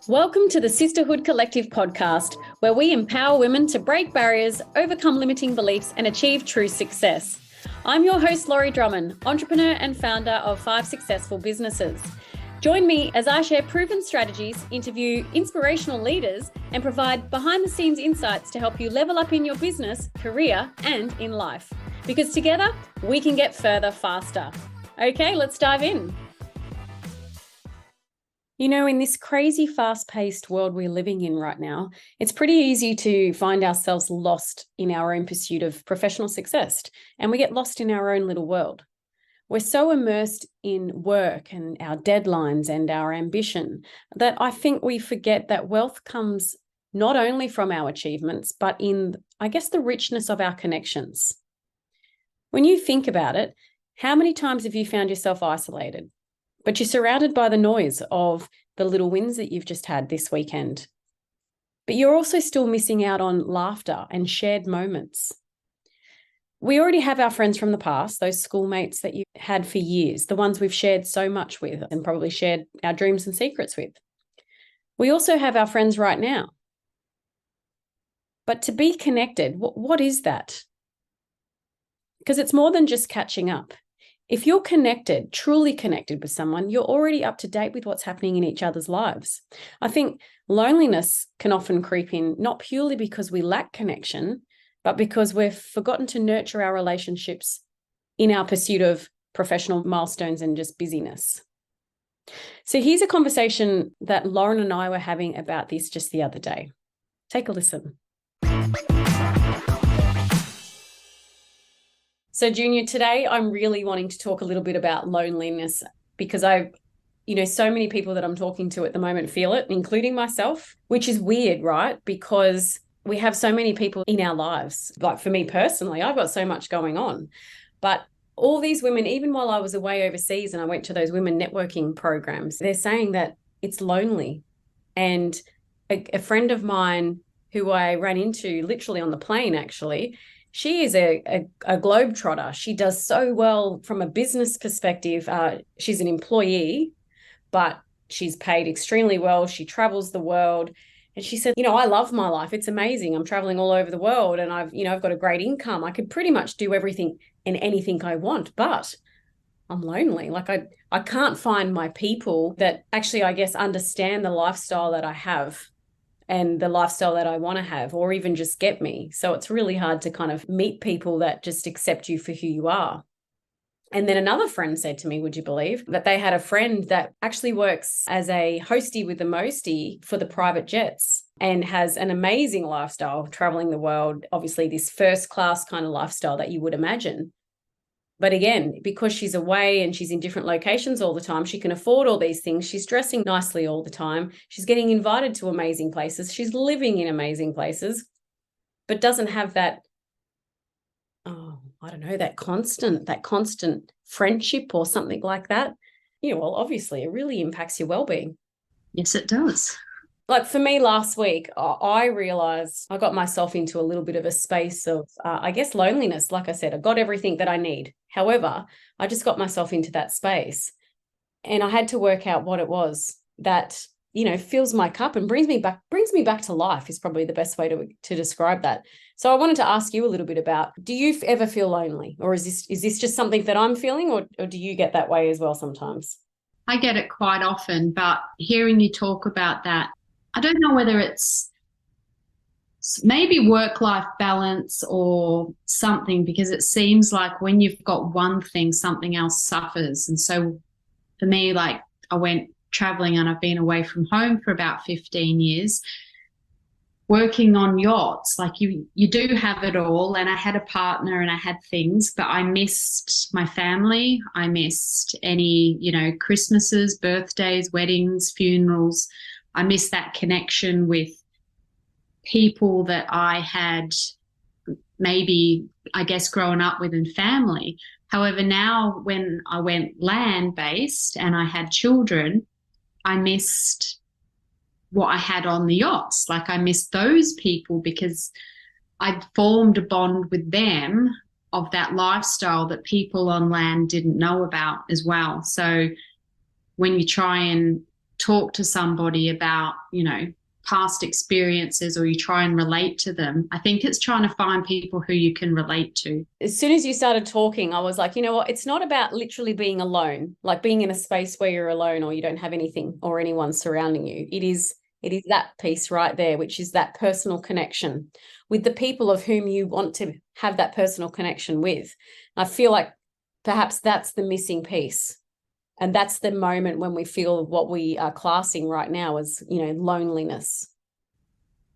Welcome to the Sisterhood Collective podcast, where we empower women to break barriers, overcome limiting beliefs, and achieve true success. I'm your host, Laurie, entrepreneur and founder of 5 successful businesses. Join me as I share proven strategies, interview inspirational leaders, and provide behind-the-scenes insights to help you level up in your business, career, and in life. Because together, we can get further faster. Okay, let's dive in. You know, in this crazy fast-paced world we're living in right now, it's pretty easy to find ourselves lost in our own pursuit of professional success, and we get lost in our own little world. We're so immersed in work and our deadlines and our ambition that I think we forget that wealth comes not only from our achievements, but in, I guess, the richness of our connections. When you think about it, how many times have you found yourself isolated? But you're surrounded by the noise of the little wins that you've just had this weekend. But you're also still missing out on laughter and shared moments. We already have our friends from the past, those schoolmates that you had for years, the ones we've shared so much with and probably shared our dreams and secrets with. We also have our friends right now. But to be connected, what is that? Because it's more than just catching up. If you're connected, truly connected with someone, you're already up to date with what's happening in each other's lives. I think loneliness can often creep in, not purely because we lack connection, but because we've forgotten to nurture our relationships in our pursuit of professional milestones and just busyness. So here's a conversation that Lauren and I were having about this just the other day. Take a listen. So Junior, today I'm really wanting to talk a little bit about loneliness because so many people that I'm talking to at the moment feel it, including myself, which is weird, right? Because we have so many people in our lives. Like for me personally, I've got so much going on. But all these women, even while I was away overseas and I went to those women networking programs, they're saying that it's lonely. And a friend of mine who I ran into literally on the plane, actually, she is a globetrotter. She does so well from a business perspective. She's an employee, but she's paid extremely well. She travels the world. And she said, I love my life. It's amazing. I'm traveling all over the world and I've got a great income. I could pretty much do everything and anything I want, but I'm lonely. Like I can't find my people that actually, I guess, understand the lifestyle that I have and the lifestyle that I want to have, or even just get me. So it's really hard to kind of meet people that just accept you for who you are. And then another friend said to me, would you believe, that they had a friend that actually works as a hostie with the mostie for the private jets and has an amazing lifestyle traveling the world, obviously this first class kind of lifestyle that you would imagine. But again, because she's away and she's in different locations all the time, she can afford all these things. She's dressing nicely all the time. She's getting invited to amazing places. She's living in amazing places, but doesn't have that, that constant friendship or something like that. Well, obviously it really impacts your well-being. Yes, it does. Like for me last week, I realized I got myself into a little bit of a space of, loneliness. Like I said, I got everything that I need. However, I just got myself into that space and I had to work out what it was that, fills my cup and brings me back to life is probably the best way to describe that. So I wanted to ask you a little bit about, do you ever feel lonely, or is this just something that I'm feeling, or do you get that way as well sometimes? I get it quite often, but hearing you talk about that, I don't know whether it's maybe work-life balance or something, because it seems like when you've got one thing, something else suffers. And so for me, like I went traveling and I've been away from home for about 15 years, working on yachts. Like you do have it all. And I had a partner and I had things, but I missed my family. I missed any, Christmases, birthdays, weddings, funerals. I missed that connection with people that I had maybe, I guess, grown up with and family. However, now when I went land-based and I had children, I missed what I had on the yachts. Like I missed those people because I'd formed a bond with them of that lifestyle that people on land didn't know about as well. So when you try and talk to somebody about, past experiences, or you try and relate to them, I think it's trying to find people who you can relate to. As soon as you started talking, I was like, you know what? It's not about literally being alone, like being in a space where you're alone or you don't have anything or anyone surrounding you. It is that piece right there, which is that personal connection with the people of whom you want to have that personal connection with. I feel like perhaps that's the missing piece. And that's the moment when we feel what we are classing right now as, loneliness.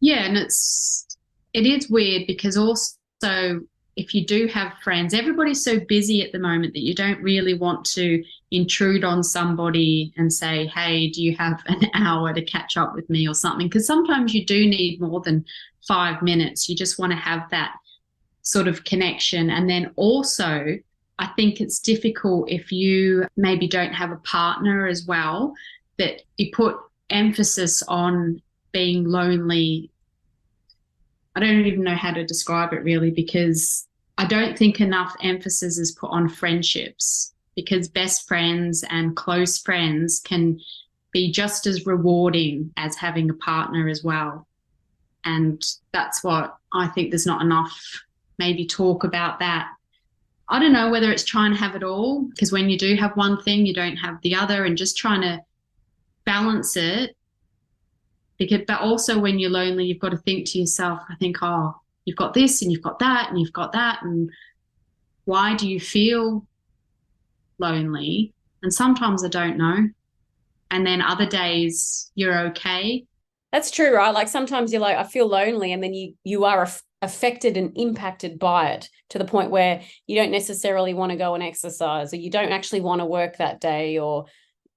Yeah, and it is weird because also if you do have friends, everybody's so busy at the moment that you don't really want to intrude on somebody and say, hey, do you have an hour to catch up with me or something? Because sometimes you do need more than 5 minutes. You just want to have that sort of connection. And then also, I think it's difficult if you maybe don't have a partner as well, that you put emphasis on being lonely. I don't even know how to describe it really, because I don't think enough emphasis is put on friendships, because best friends and close friends can be just as rewarding as having a partner as well. And that's what I think there's not enough maybe talk about that. I don't know whether it's trying to have it all, because when you do have one thing, you don't have the other, and just trying to balance it. But also when you're lonely, you've got to think to yourself, I think, oh, you've got this and you've got that and you've got that. And why do you feel lonely? And sometimes I don't know. And then other days you're okay. That's true, right? Like sometimes you're like, I feel lonely, and then you are affected and impacted by it to the point where you don't necessarily want to go and exercise, or you don't actually want to work that day, or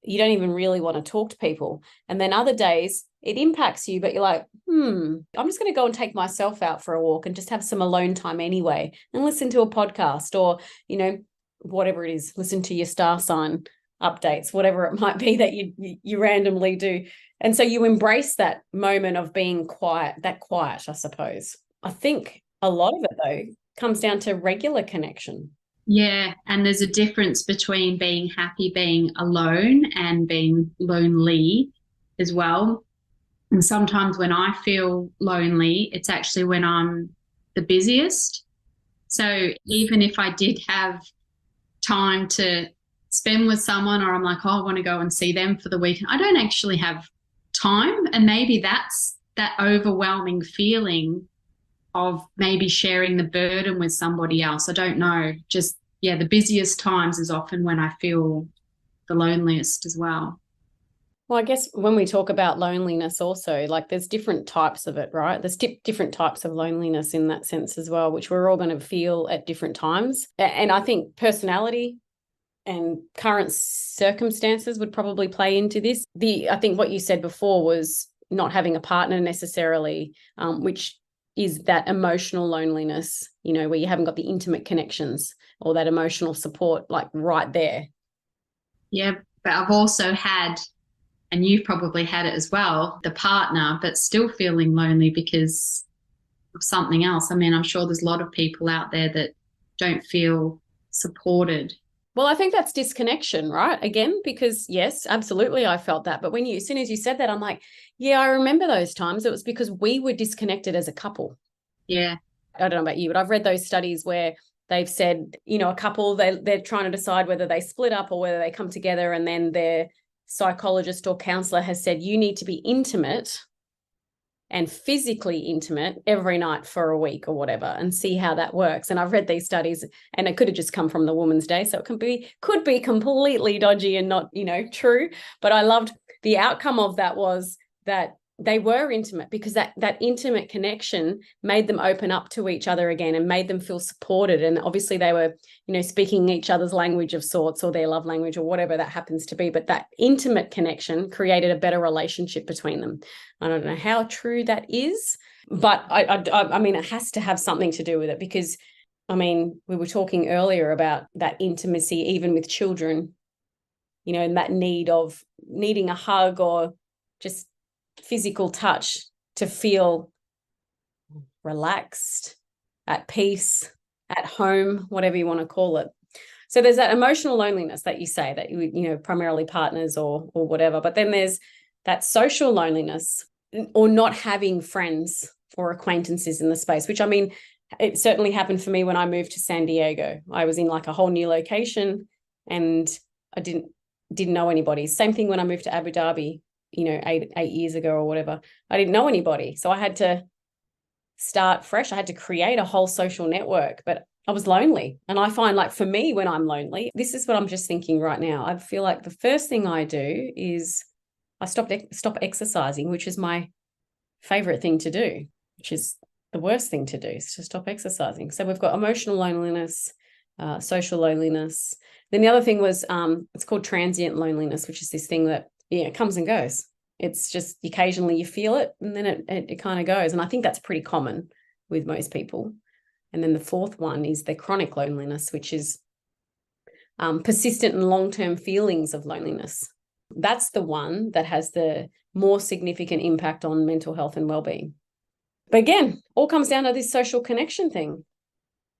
you don't even really want to talk to people. And then other days it impacts you, but you're like, I'm just going to go and take myself out for a walk and just have some alone time anyway, and listen to a podcast, or, whatever it is, listen to your star sign updates, whatever it might be that you randomly do. And so you embrace that moment of being quiet, I suppose. I think a lot of it, though, comes down to regular connection. Yeah, and there's a difference between being happy being alone and being lonely as well. And sometimes when I feel lonely, it's actually when I'm the busiest. So even if I did have time to spend with someone, or I'm like, oh, I want to go and see them for the weekend, I don't actually have time. And maybe that's that overwhelming feeling of maybe sharing the burden with somebody else. I don't know. Just, yeah, the busiest times is often when I feel the loneliest as well. Well, I guess when we talk about loneliness also, like there's different types of it, right? There's different types of loneliness in that sense as well, which we're all going to feel at different times. And I think personality and current circumstances would probably play into this. I think what you said before was not having a partner necessarily, which is that emotional loneliness, where you haven't got the intimate connections or that emotional support like right there. Yeah, but I've also had, and you've probably had it as well, the partner, but still feeling lonely because of something else. I mean, I'm sure there's a lot of people out there that don't feel supported. Well, I think that's disconnection, right? Again, because yes, absolutely, I felt that. But as soon as you said that, I'm like, yeah, I remember those times. It was because we were disconnected as a couple. Yeah. I don't know about you, but I've read those studies where they've said, a couple, they're trying to decide whether they split up or whether they come together, and then their psychologist or counselor has said, you need to be intimate and physically intimate every night for a week or whatever, and see how that works. And I've read these studies, and it could have just come from the Woman's Day, so it could be completely dodgy and not, true. But I loved the outcome of that was that they were intimate, because that intimate connection made them open up to each other again and made them feel supported. And obviously they were, speaking each other's language of sorts, or their love language, or whatever that happens to be. But that intimate connection created a better relationship between them. I don't know how true that is, but I mean, it has to have something to do with it, because, I mean, we were talking earlier about that intimacy, even with children, and that needing a hug or just physical touch to feel relaxed, at peace, at home, whatever you want to call it. So there's that emotional loneliness that you say that primarily partners or whatever. But then there's that social loneliness or not having friends or acquaintances in the space, which I mean, it certainly happened for me when I moved to San Diego. I was in like a whole new location and I didn't know anybody. Same thing when I moved to Abu Dhabi, you know, eight years ago or whatever. I didn't know anybody. So I had to start fresh. I had to create a whole social network, but I was lonely. And I find, like, for me, when I'm lonely, this is what I'm just thinking right now. I feel like the first thing I do is I stop exercising, which is my favorite thing to do, which is the worst thing to do, is to stop exercising. So we've got emotional loneliness, social loneliness. Then the other thing was it's called transient loneliness, which is this thing that, yeah, it comes and goes. It's just occasionally you feel it and then it kind of goes. And I think that's pretty common with most people. And then the fourth one is the chronic loneliness, which is persistent and long-term feelings of loneliness. That's the one that has the more significant impact on mental health and well-being. But again, all comes down to this social connection thing.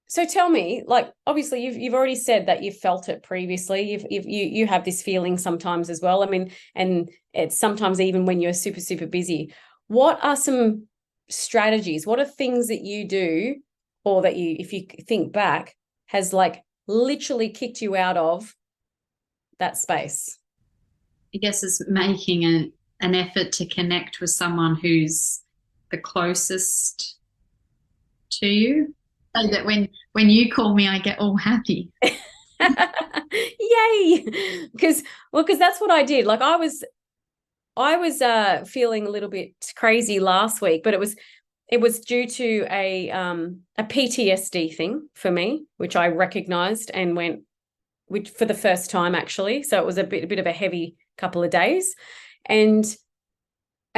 So tell me, like, obviously you've already said that you've felt it previously. You have this feeling sometimes as well. I mean, and it's sometimes even when you're super, super busy. What are some strategies? What are things that you do, or that you, if you think back, has like literally kicked you out of that space? I guess it's making an effort to connect with someone who's the closest to you. So that when you call me, I get all happy. Yay! Because that's what I did. Like I was feeling a little bit crazy last week, but it was due to a PTSD thing for me, which I recognized and went, which for the first time actually. So it was a bit of a heavy couple of days, and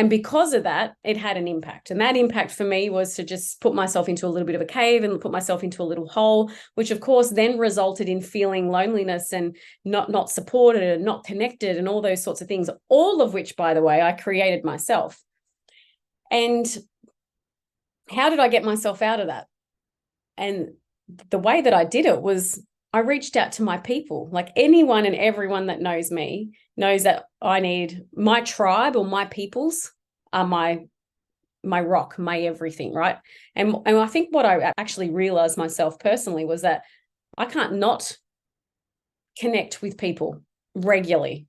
because of that, it had an impact. And that impact for me was to just put myself into a little bit of a cave and put myself into a little hole, which of course then resulted in feeling loneliness and not supported and not connected and all those sorts of things, all of which, by the way, I created myself. And how did I get myself out of that? And the way that I did it was I reached out to my people. Like anyone and everyone that knows me knows that I need my tribe, or my peoples are my rock, my everything, right? And I think what I actually realized myself personally was that I can't not connect with people regularly.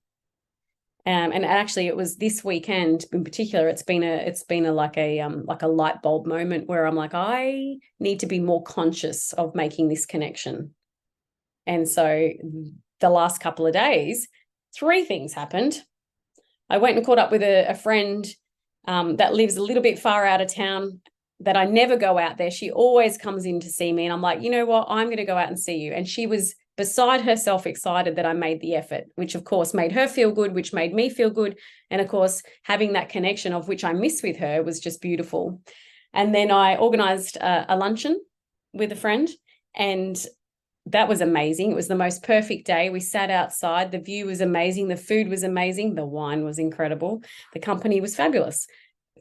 And actually, it was this weekend in particular. It's been a like a light bulb moment where I'm like, I need to be more conscious of making this connection. And so the last couple of days, 3 things happened. I went and caught up with a friend that lives a little bit far out of town, that I never go out there. She always comes in to see me. And I'm like, you know what? I'm going to go out and see you. And she was beside herself excited that I made the effort, which of course made her feel good, which made me feel good. And of course, having that connection of which I miss with her was just beautiful. And then I organized a luncheon with a friend, and that was amazing. It was the most perfect day. We sat outside. The view was amazing. The food was amazing. The wine was incredible. The company was fabulous.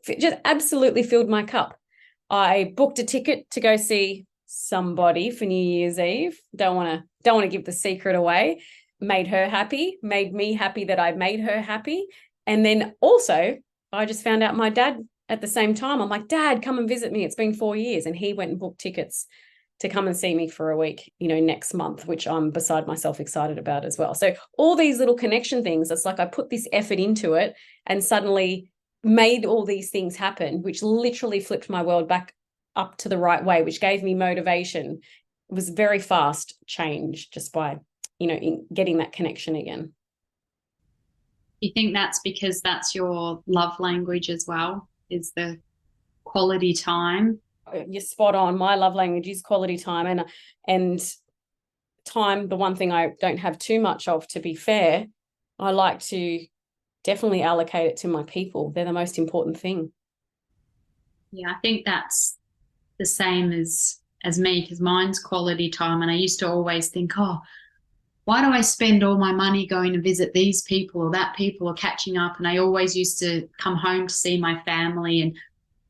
It just absolutely filled my cup. I booked a ticket to go see somebody for New Year's Eve. Don't want to give the secret away. Made her happy, made me happy that I made her happy. And then also, I just found out my dad at the same time. I'm like, Dad, come and visit me. It's been 4 years. And he went and booked tickets to come and see me for a week, next month, which I'm beside myself excited about as well. So all these little connection things, it's like I put this effort into it and suddenly made all these things happen, which literally flipped my world back up to the right way, which gave me motivation. It was very fast change just by, getting that connection again. You think that's because that's your love language as well, is the quality time? You're spot on. My love language is quality time, and time, the one thing I don't have too much of, to be fair. I like to definitely allocate it to my people. They're the most important thing. Yeah, I think that's the same as me, because mine's quality time. And I used to always think, oh, why do I spend all my money going to visit these people or that people or catching up? And I always used to come home to see my family, and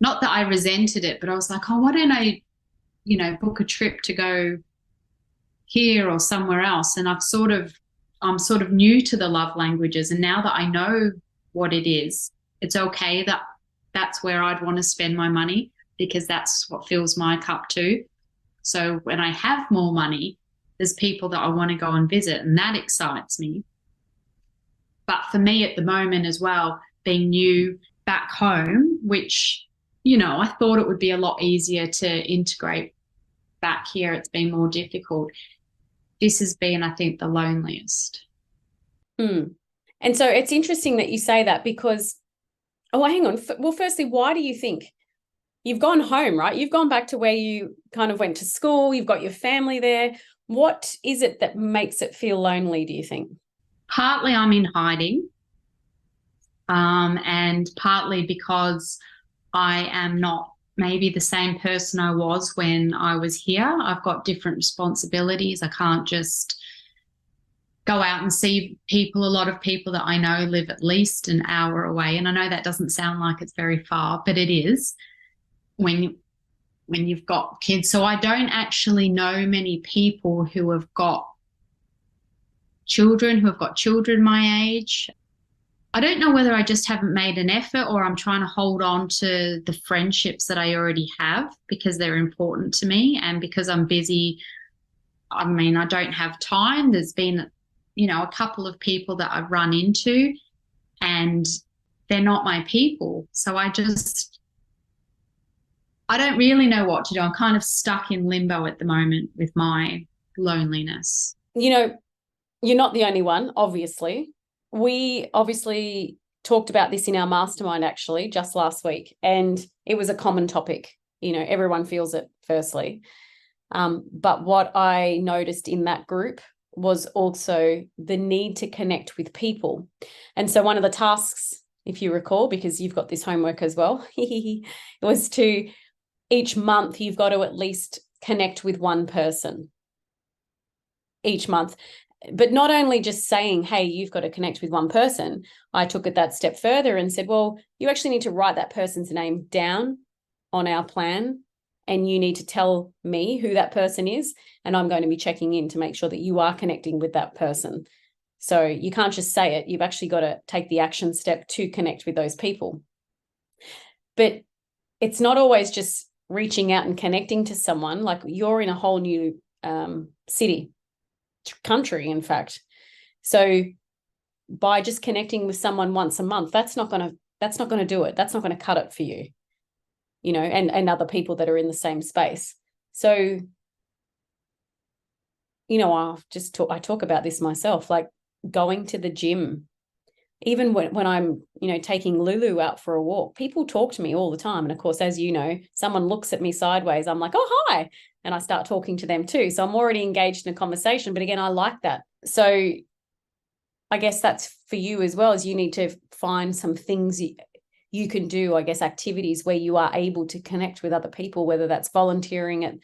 not that I resented it, but I was like, oh, why don't I, book a trip to go here or somewhere else? And I'm sort of new to the love languages. And now that I know what it is, it's okay that that's where I'd want to spend my money, because that's what fills my cup too. So when I have more money, there's people that I want to go and visit, and that excites me. But for me at the moment as well, being new back home, which, I thought it would be a lot easier to integrate back here, it's been more difficult. This has been, I think, the loneliest. Mm. And so it's interesting that you say that, because, hang on. Well, firstly, why do you think you've gone home, right? You've gone back to where you kind of went to school. You've got your family there. What is it that makes it feel lonely, do you think? Partly I'm in hiding, and partly because I am not maybe the same person I was when I was here. I've got different responsibilities. I can't just go out and see people. A lot of people that I know live at least an hour away. And I know that doesn't sound like it's very far, but it is when you've got kids. So I don't actually know many people who have got children my age. I don't know whether I just haven't made an effort, or I'm trying to hold on to the friendships that I already have because they're important to me, and because I'm busy. I mean, I don't have time. There's been, a couple of people that I've run into, and they're not my people. So I don't really know what to do. I'm kind of stuck in limbo at the moment with my loneliness. You're not the only one, obviously. We obviously talked about this in our mastermind actually just last week, and it was a common topic. Everyone feels it, firstly. But what I noticed in that group was also the need to connect with people. And so one of the tasks, if you recall, because you've got this homework as well, it was to each month you've got to at least connect with one person each month. But not only just saying, hey, you've got to connect with one person, I took it that step further and said, well, you actually need to write that person's name down on our plan, and you need to tell me who that person is, and I'm going to be checking in to make sure that you are connecting with that person. So you can't just say it. You've actually got to take the action step to connect with those people. But it's not always just reaching out and connecting to someone. Like, you're in a whole new city, country, in fact. So by just connecting with someone once a month, that's not going to do it. That's not going to cut it for you, and other people that are in the same space. So, I talk about this myself, like going to the gym. Even when I'm, taking Lulu out for a walk, people talk to me all the time. And of course, as you know, someone looks at me sideways, I'm like, oh, hi. And I start talking to them too. So I'm already engaged in a conversation. But again, I like that. So I guess that's for you as well, as you need to find some things you can do, I guess, activities where you are able to connect with other people, whether that's volunteering at,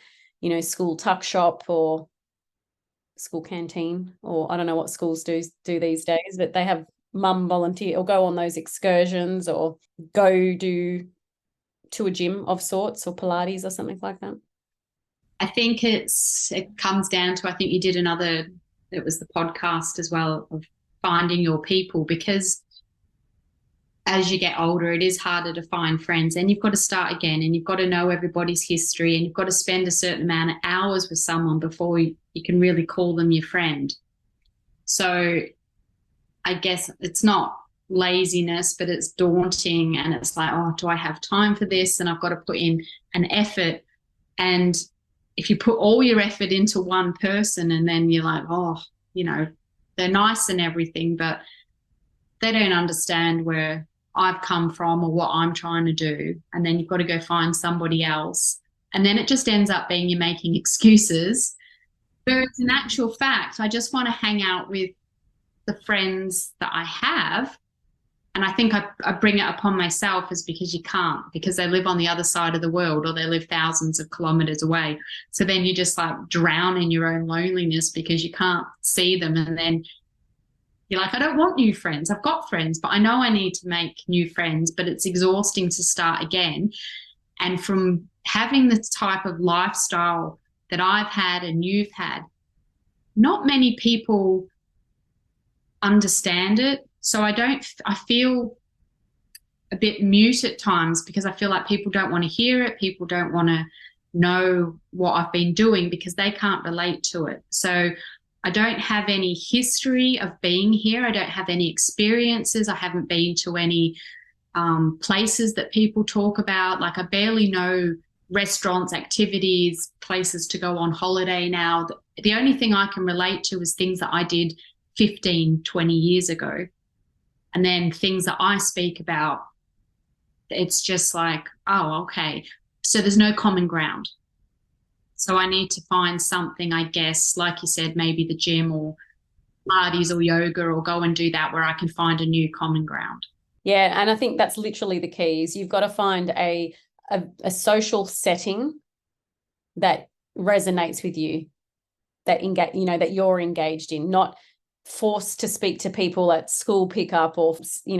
school tuck shop or school canteen, or I don't know what schools do these days, but they have mum volunteer or go on those excursions, or go to a gym of sorts, or Pilates or something like that. I think it comes down to, I think you did it was the podcast as well, of finding your people, because as you get older, it is harder to find friends, and you've got to start again, and you've got to know everybody's history, and you've got to spend a certain amount of hours with someone before you can really call them your friend. So I guess it's not laziness, but it's daunting, and it's like, oh, do I have time for this? And I've got to put in an effort. And if you put all your effort into one person, and then you're like, oh, they're nice and everything, but they don't understand where I've come from or what I'm trying to do. And then you've got to go find somebody else. And then it just ends up being you're making excuses. Whereas in actual fact, I just want to hang out with the friends that I have. And I think I bring it upon myself is because you can't, because they live on the other side of the world, or they live thousands of kilometers away. So then you just like drown in your own loneliness because you can't see them. And then you're like, I don't want new friends. I've got friends, but I know I need to make new friends, but it's exhausting to start again. And from having this type of lifestyle that I've had and you've had, not many people understand it. So I feel a bit mute at times because I feel like people don't want to hear it. People don't want to know what I've been doing because they can't relate to it. So I don't have any history of being here. I don't have any experiences. I haven't been to any places that people talk about. Like, I barely know restaurants, activities, places to go on holiday now. The only thing I can relate to is things that I did 15, 20 years ago. And then things that I speak about, it's just like, oh, okay. So there's no common ground. So I need to find something, I guess, like you said, maybe the gym or Pilates or yoga, or go and do that where I can find a new common ground. Yeah, and I think that's literally the key is you've got to find a social setting that resonates with you, that that you're engaged in, not forced to speak to people at school pickup or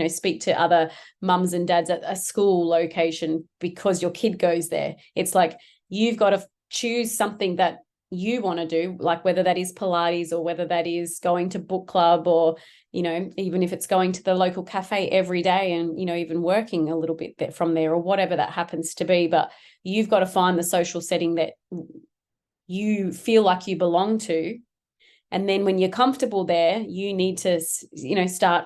speak to other mums and dads at a school location because your kid goes there. It's like you've got to choose something that you want to do, like whether that is Pilates or whether that is going to book club or even if it's going to the local cafe every day and even working a little bit from there or whatever that happens to be. But you've got to find the social setting that you feel like you belong to. And then when you're comfortable there, you need to, start,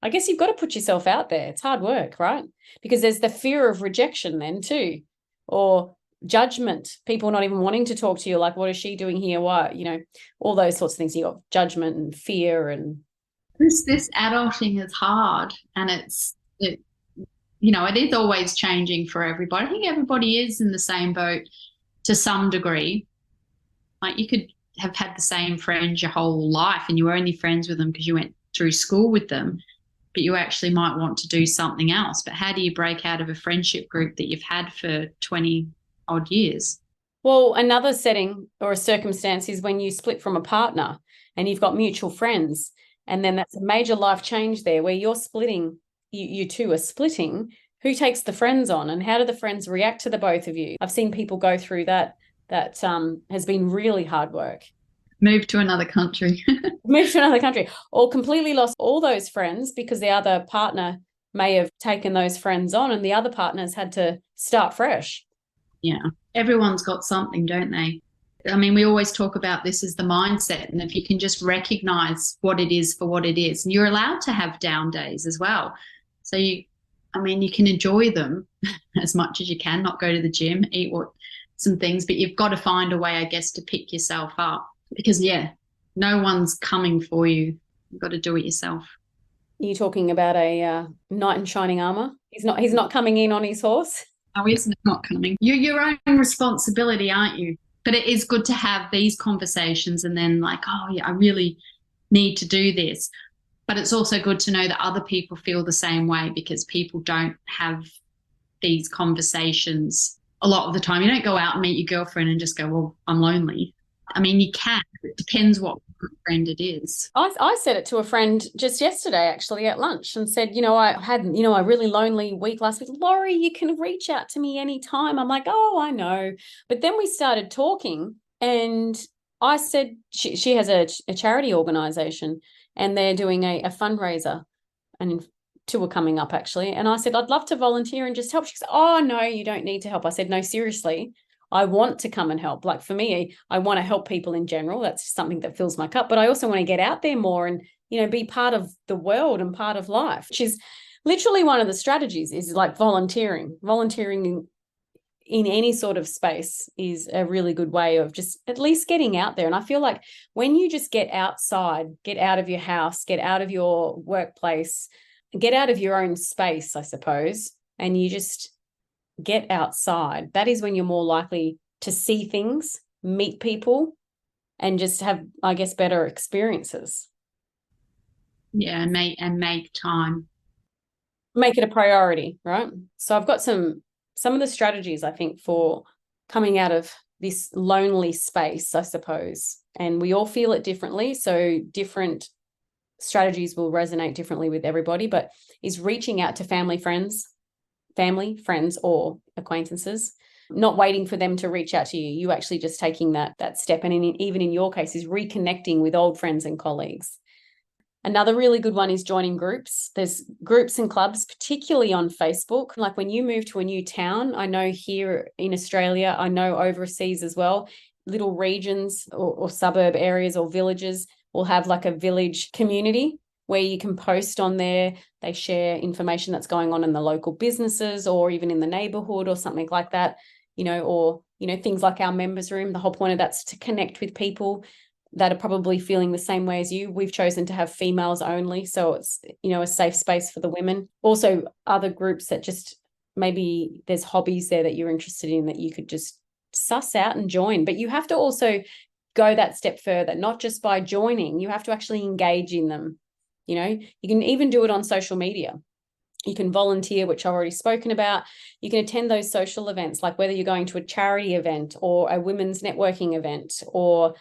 I guess you've got to put yourself out there. It's hard work, right? Because there's the fear of rejection then too, or judgment, people not even wanting to talk to you, like, what is she doing here? What, all those sorts of things. You got judgment and fear. And this adulting is hard, and it is always changing for everybody. I think everybody is in the same boat to some degree. Like, you could have had the same friends your whole life and you were only friends with them because you went through school with them, but you actually might want to do something else. But how do you break out of a friendship group that you've had for 20 odd years? Well, another setting or a circumstance is when you split from a partner and you've got mutual friends, and then that's a major life change there where you're splitting, you two are splitting. Who takes the friends on, and how do the friends react to the both of you? I've seen people go through that has been really hard work. Move to another country. Move to another country, or completely lost all those friends because the other partner may have taken those friends on and the other partners had to start fresh. Yeah, everyone's got something, don't they? I mean, we always talk about this as the mindset, and if you can just recognize what it is for what it is, and you're allowed to have down days as well. So you can enjoy them as much as you can, not go to the gym, eat some things, but you've got to find a way, I guess, to pick yourself up because, no one's coming for you. You've got to do it yourself. Are you talking about a knight in shining armor? He's not coming in on his horse. Oh, he's not coming. You're your own responsibility, aren't you? But it is good to have these conversations and then like, oh yeah, I really need to do this. But it's also good to know that other people feel the same way, because people don't have these conversations a lot of the time. You don't go out and meet your girlfriend and just go, well, I'm lonely. I mean, you can. It depends what friend it is. I said it to a friend just yesterday, actually, at lunch, and said, I had, a really lonely week last week. Laurie, you can reach out to me anytime. I'm like, oh, I know. But then we started talking, and I said she has a charity organization, and they're doing a fundraiser, and two are coming up, actually. And I said, I'd love to volunteer and just help. She said, oh, no, you don't need to help. I said, no, seriously. I want to come and help. Like, for me, I want to help people in general. That's something that fills my cup. But I also want to get out there more and, be part of the world and part of life, which is literally one of the strategies is like volunteering. Volunteering in any sort of space is a really good way of just at least getting out there. And I feel like when you just get outside, get out of your house, get out of your workplace, get out of your own space, I suppose, and you just get outside, that is when you're more likely to see things, meet people, and just have, I guess, better experiences. Yeah, and make time. Make it a priority, right? So I've got some of the strategies, I think, for coming out of this lonely space, I suppose. And we all feel it differently. So different strategies will resonate differently with everybody, but is reaching out to family, friends, or acquaintances, not waiting for them to reach out to you. You actually just taking that step. And even in your case is reconnecting with old friends and colleagues. Another really good one is joining groups. There's groups and clubs, particularly on Facebook. Like when you move to a new town, I know here in Australia, I know overseas as well, little regions or suburb areas or villages will have like a village community where you can post on there. They share information that's going on in the local businesses or even in the neighborhood or something like that, or things like our members room. The whole point of that's to connect with people that are probably feeling the same way as you. We've chosen to have females only, so it's a safe space for the women. Also other groups that just maybe there's hobbies there that you're interested in that you could just suss out and join. But you have to also go that step further, not just by joining. You have to actually engage in them. You can even do it on social media. You can volunteer, which I've already spoken about. You can attend those social events, like whether you're going to a charity event or a women's networking event or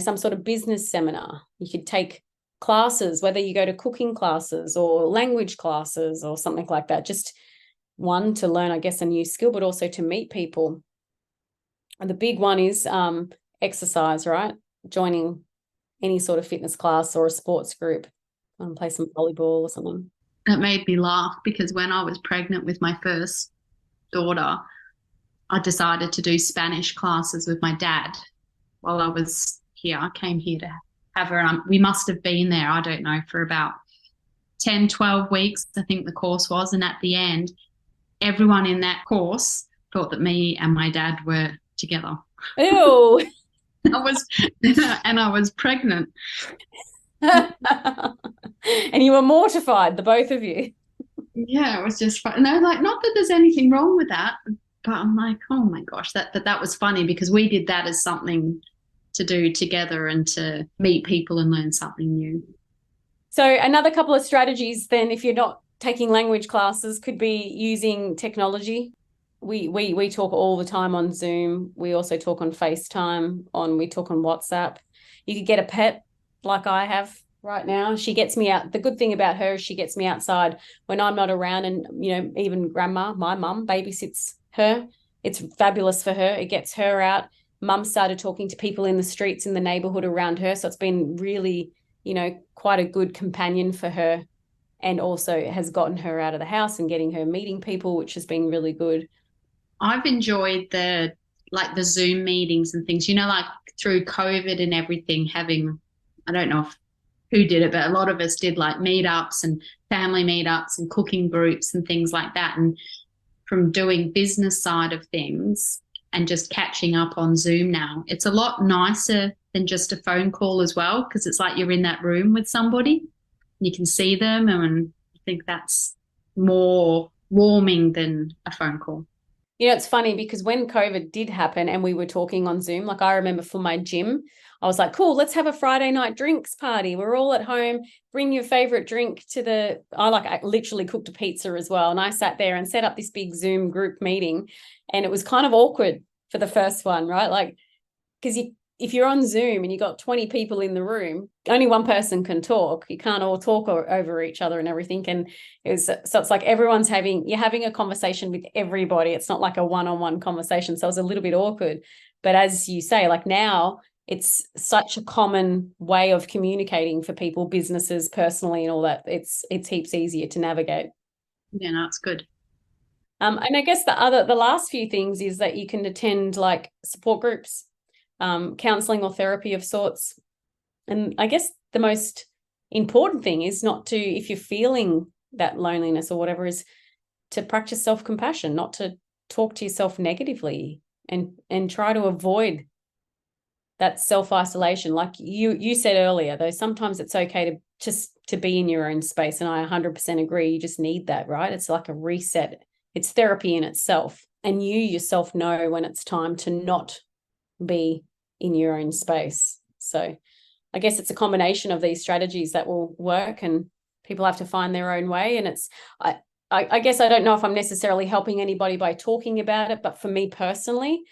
some sort of business seminar. You could take classes, whether you go to cooking classes or language classes or something like that. Just one, to learn, I guess, a new skill, but also to meet people. And the big one is exercise, right? Joining any sort of fitness class or a sports group. Play some volleyball or something. It made me laugh because when I was pregnant with my first daughter, I decided to do Spanish classes with my dad while I was here. I came here to have her, and we must have been there, I don't know, for about 10, 12 weeks, I think the course was. And at the end, everyone in that course thought that me and my dad were together. Ew. I was pregnant. And you were mortified, the both of you. Yeah, it was just fun. No, like, not that there's anything wrong with that, but I'm like, oh my gosh, that was funny because we did that as something to do together and to meet people and learn something new. So another couple of strategies then, if you're not taking language classes, could be using technology. We talk all the time on Zoom. We also talk on FaceTime, we talk on WhatsApp. You could get a pet like I have right now. She gets me out. The good thing about her is she gets me outside when I'm not around, and even grandma, my mum, babysits her. It's fabulous for her. It gets her out. Mum started talking to people in the streets in the neighborhood around her, so it's been really quite a good companion for her, and also has gotten her out of the house and getting her meeting people, which has been really good. I've enjoyed the Zoom meetings and things, like through COVID and everything, having, I don't know who did it, but a lot of us did like meetups and family meetups and cooking groups and things like that. And from doing business side of things and just catching up on Zoom now, it's a lot nicer than just a phone call as well, because it's like you're in that room with somebody, you can see them, and I think that's more warming than a phone call. It's funny because when COVID did happen and we were talking on Zoom, like I remember for my gym, I was like, cool, let's have a Friday night drinks party. We're all at home. Bring your favorite drink to I literally cooked a pizza as well. And I sat there and set up this big Zoom group meeting. And it was kind of awkward for the first one, right? Like, because if you're on Zoom and you got 20 people in the room, only one person can talk. You can't all talk over each other and everything. And so it's like you're having a conversation with everybody. It's not like a one-on-one conversation. So it was a little bit awkward. But as you say, like now it's such a common way of communicating for people, businesses, personally, and all that. It's heaps easier to navigate. Yeah, no, it's good. And I guess the last few things is that you can attend like support groups, counseling or therapy of sorts. And I guess the most important thing is not to, if you're feeling that loneliness or whatever, is to practice self-compassion, not to talk to yourself negatively, and try to avoid that self-isolation. Like you said earlier, though, sometimes it's okay to just to be in your own space. And I 100% agree. You just need that, right? It's like a reset. It's therapy in itself. And you yourself know when it's time to not be in your own space. So I guess it's a combination of these strategies that will work, and people have to find their own way. And I guess I don't know if I'm necessarily helping anybody by talking about it, but for me personally,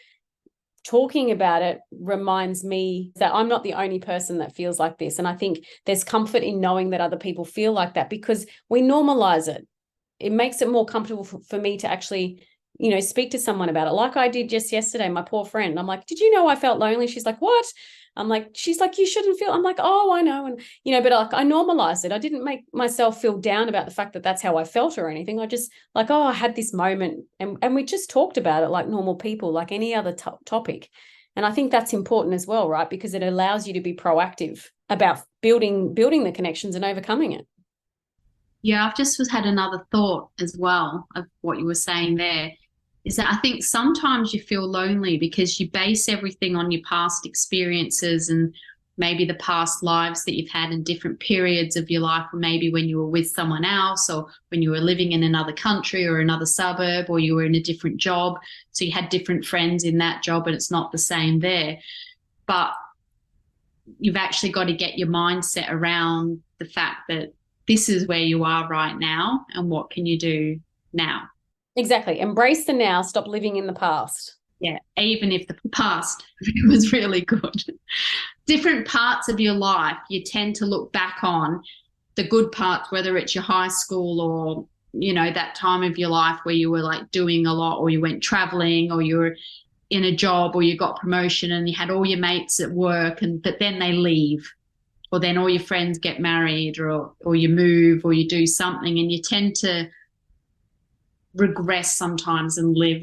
talking about it reminds me that I'm not the only person that feels like this. And I think there's comfort in knowing that other people feel like that, because we normalize it. It makes it more comfortable for me to actually speak to someone about it, like I did just yesterday, my poor friend. I'm like, did you know I felt lonely? She's like, what? I'm like, she's like, you shouldn't feel. I'm like, oh, I know. And, but like I normalized it. I didn't make myself feel down about the fact that that's how I felt or anything. I just like, oh, I had this moment and we just talked about it like normal people, like any other topic. And I think that's important as well, right? Because it allows you to be proactive about building the connections and overcoming it. Yeah, I've just had another thought as well of what you were saying there, is that I think sometimes you feel lonely because you base everything on your past experiences and maybe the past lives that you've had in different periods of your life, or maybe when you were with someone else, or when you were living in another country or another suburb, or you were in a different job. So you had different friends in that job and it's not the same there. But you've actually got to get your mindset around the fact that this is where you are right now and what can you do now. Exactly. Embrace the now. Stop living in the past. Yeah, even if the past was really good. Different parts of your life, you tend to look back on the good parts, whether it's your high school or, that time of your life where you were like doing a lot, or you went traveling, or you were in a job, or you got promotion and you had all your mates at work, but then they leave, or then all your friends get married, or you move, or you do something, and you tend to regress sometimes and live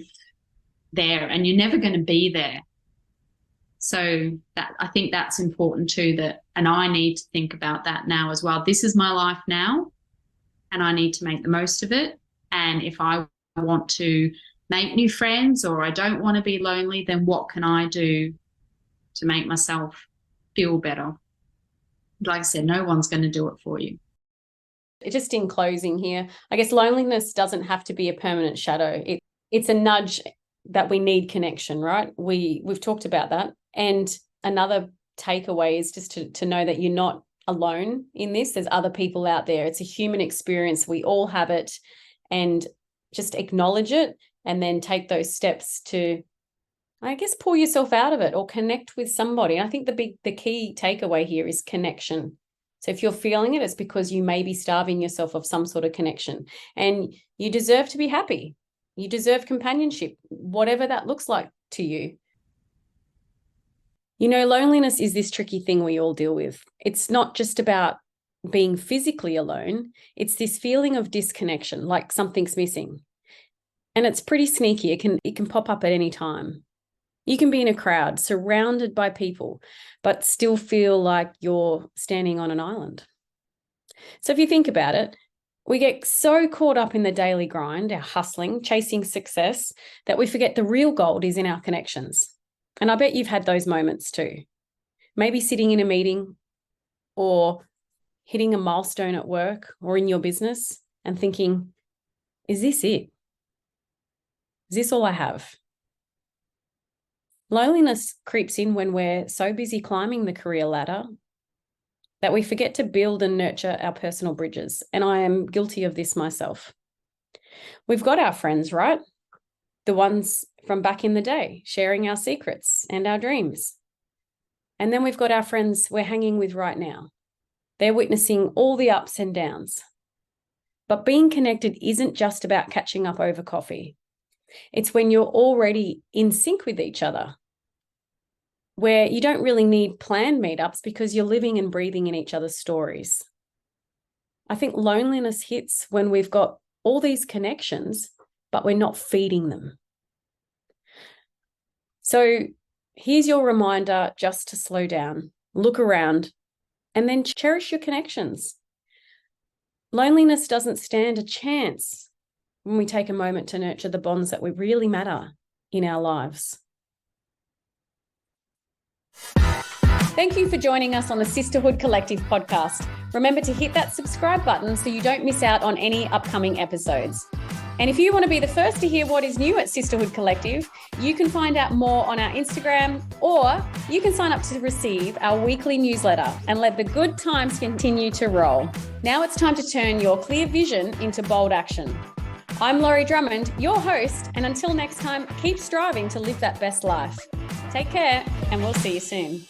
there, and you're never going to be there. So that, I think that's important too, and I need to think about that now as well. This is my life now and I need to make the most of it. And if I want to make new friends, or I don't want to be lonely, then what can I do to make myself feel better? Like I said, no one's going to do it for you. Just in closing here, I guess loneliness doesn't have to be a permanent shadow. It's a nudge that we need connection, right? We've talked about that. And another takeaway is just to know that you're not alone in this. There's other people out there. It's a human experience. We all have it, and just acknowledge it and then take those steps to, I guess, pull yourself out of it or connect with somebody. I think the key takeaway here is connection. So if you're feeling it, it's because you may be starving yourself of some sort of connection, and you deserve to be happy. You deserve companionship, whatever that looks like to you. Loneliness is this tricky thing we all deal with. It's not just about being physically alone. It's this feeling of disconnection, like something's missing. And it's pretty sneaky. It can pop up at any time. You can be in a crowd, surrounded by people, but still feel like you're standing on an island. So if you think about it, we get so caught up in the daily grind, our hustling, chasing success, that we forget the real gold is in our connections. And I bet you've had those moments too. Maybe sitting in a meeting or hitting a milestone at work or in your business and thinking, is this it? Is this all I have? Loneliness creeps in when we're so busy climbing the career ladder that we forget to build and nurture our personal bridges. And I am guilty of this myself. We've got our friends, right? The ones from back in the day, sharing our secrets and our dreams. And then we've got our friends we're hanging with right now. They're witnessing all the ups and downs. But being connected isn't just about catching up over coffee. It's when you're already in sync with each other, where you don't really need planned meetups because you're living and breathing in each other's stories. I think loneliness hits when we've got all these connections, but we're not feeding them. So here's your reminder just to slow down, look around, and then cherish your connections. Loneliness doesn't stand a chance when we take a moment to nurture the bonds that really matter in our lives. Thank you for joining us on the Sisterhood Collective podcast. Remember to hit that subscribe button so you don't miss out on any upcoming episodes. And if you want to be the first to hear what is new at Sisterhood Collective, you can find out more on our Instagram, or you can sign up to receive our weekly newsletter and let the good times continue to roll. Now it's time to turn your clear vision into bold action. I'm Laurie Drummond, your host, and until next time, keep striving to live that best life. Take care, and we'll see you soon.